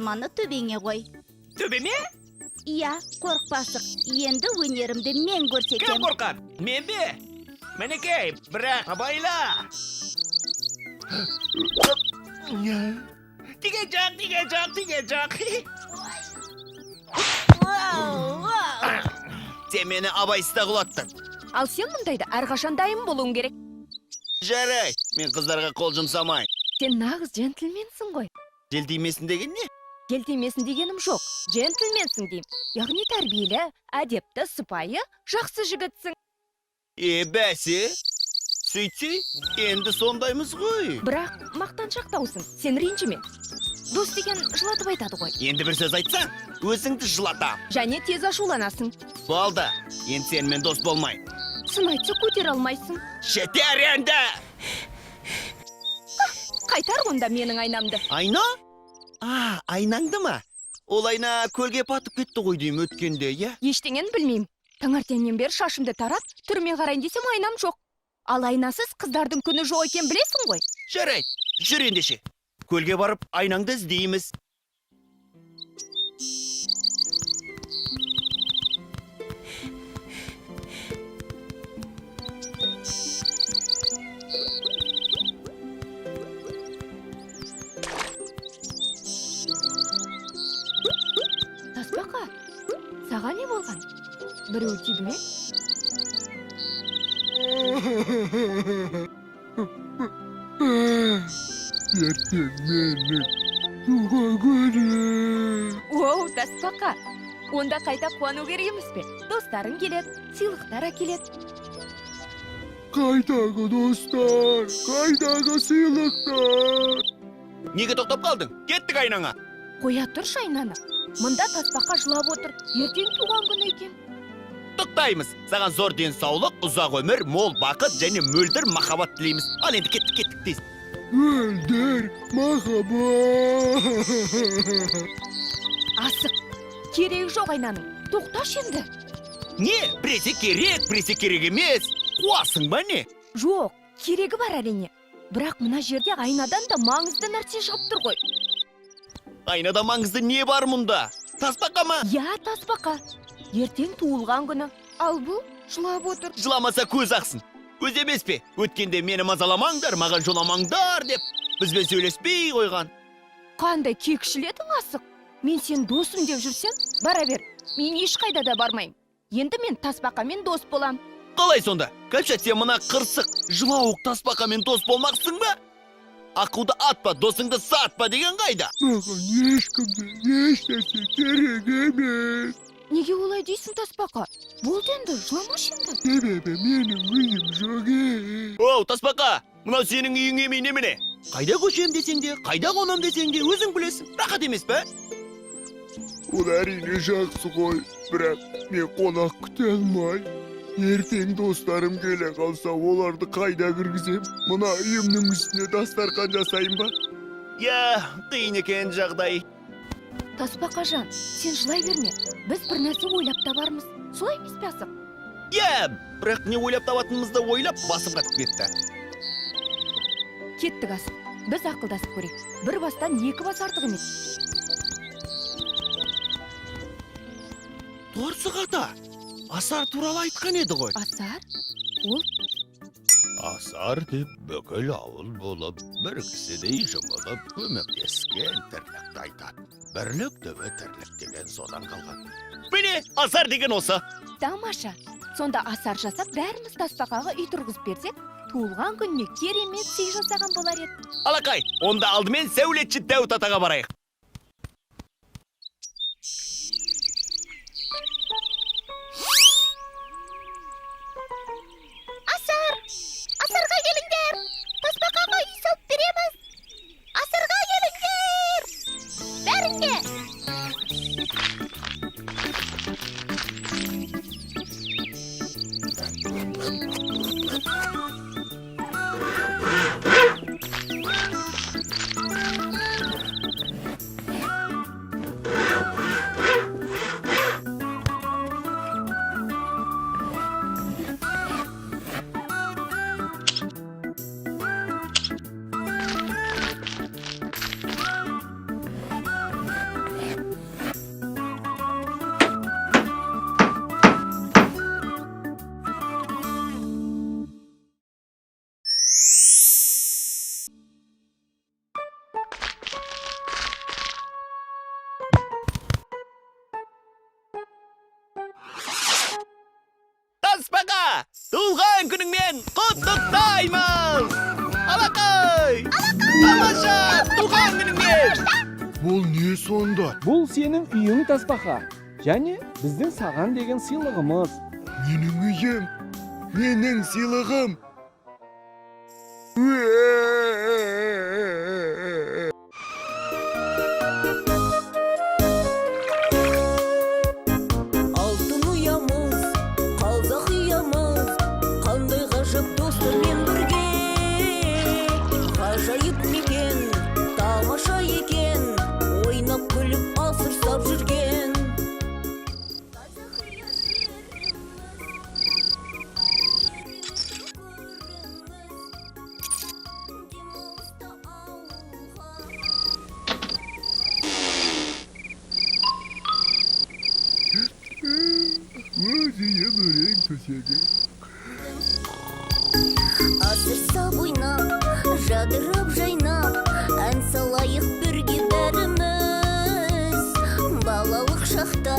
алманы төбеңе қой. Төбеме? Иә, қорықпасық. Енді өнерімді мен Кім көрсетем. қорқады? Мен бе? Мінекей, бірақ абайла. Тиген жоқ. Сен мені абайсызда құлаттың. Ал сен мұндайда әрқашан дайын болуың керек. Жарай, мен қыздарға қол жұмсамайын. Сен нағыз джентльменсің ғой. Желтимесін деген не? Келтемесін дегенім жоқ. Джентльменсің деймін. Яғни тәрбиелі, әдепті, сыпайы, жақсы жігітсің. Бәсе, сөйтсе, енді сондаймыз ғой. Бірақ мақтаншақтаусың. Сен ренжіме. Дос деген жылатып айтады ғой. Енді бір сөз айтсаң, өзіңді жылатам. Және тез ашуланасың. Болды, енді сенімен дос болмайын. Сын айтса көтер алмайсың. Жетер енді! Қайтар онда менің айнамды. Айна? Айнаңды ма? Ол айна көлге батып кетті ғой деймін өткенде, иә? Ештеңен білмеймін. Таңертеңнен бері шашымды тарап, түріме қарайын десем айнам жоқ. Ал айнасыз қыздардың күні жоқ екен білесің ғой. Жарайды, жүр ендеше. Көлге барып айнаңды іздейміз. Тасбақа, саған не болған? Біреу тиді ме? Ертең менің туған күнім. Оу, Тасбақа, онда қайта қуану керек емес пе? Достарың келеді, сыйлықтар әкеледі. Қайдағы достар, қайдағы сыйлықтар. Неге тоқтап қалдың? Кеттік айнаңа. Қоя тұршы айнаны. Мұнда Тасбақа жылап отыр. Ертең туған күні екен. Тоқтаймыз. Саған зор денсаулық, ұзақ өмір, мол бақыт және мөлдір махаббат тілейміз. Ал енді кеттік дейсіз. Мөлдір махаббат. Асық. Керек жоқ айнаның. Тоқташ енді. Не? Біресе керек емес. Қуасың ба не? Жоқ, керегі бар әрине. Бірақ мына жерде айнадан да маңызды нәрсе шығып тұр ғой. Айнада маңызды не бар мұнда? Тасбақа ма? Я, Тасбақа. Ертең туылған күні. Ал бұл жылап отыр. Жыламаса көз ақсын. Көз емес пе? Өткенде мені мазаламаңдар, маған жоламаңдар деп бізбен сөйлеспей қойған. Қандай кекшіл едің Асық. Мен сен досым деп жүрсем, бара бер. Мен ешқайда да бармайым. Енді мен Тасбақамен дос болам. Қалай сонда? Кәпшат, сен мына қырсық, жылауық Тасбақамен дос болмақсың ба? Ақуды атпа, досыңды сатпа деген қайда? Маған ешкімді ешнәрсе керек емес. Неге олай дейсің, Тасбақа? Болды енді, жыламашы енді. Себебі менің үйім жоқ ей. Оу, Тасбақа, мынау сенің үйің емей немене? Қайда көшем десең де, қайда қонам десең де өзің білесің. Рақат емес пе? Ол әрине жақсы ғой, бірақ мен қонақ күте алмай. Ертең достарым келе қалса, оларды қайда кіргізем? Мына үйімнің үстіне дастархан жасайын ба? Я, қиын екен жағдай. Тасбақажан, сен жылай берме. Біз бір нәрсе ойлап табармыз. Солай емес пе Асық? Я, бірақ не ойлап табатынымызды ойлап басым қатып кетті. Кеттік Асық. Біз ақылдасып көрейік. Бір бастан екі бас артық емес. Торсық ата, Асар туралы айтқан еді ғой. Асар? Ол Асар деп бүкіл ауыл болып, бір кісідей жұмылып, көмектескен тірлікті айтады. Бірлік түбі тірлік деген содан қалған. Міне, Асар деген осы. тамаша. Сонда асар жасап, бәріміз Тасбақаға үй тұрғызып берсек, туылған күніне керемет сый жасаған болар еді. Алақай, онда алдымен сәулетші Дәуіт атаға барайық. Асарға келіңдер! Тасбақаға үй салып береміз! Асарға келіңдер! Бәріңе! Туылған күніңмен құттықтаймыз! Алақай! Тамаша! Туылған күніңмен! Бұл не сонда? Бұл сенің үйің тасбақа. Және біздің саған деген сыйлығымыз. Менің үйім, менің сыйлығым. Алтын ұямыз, қазақ ұямыз, қандай ғажап достармен бірге. Ғажайып мекен, тамаша екен, ойнап күліп асыр сап жүрген. Өзіне бөрең төсегі. Асыр сап ойнап, жадырап жайнап, ән салайық бірге бәріміз. Балалық шақта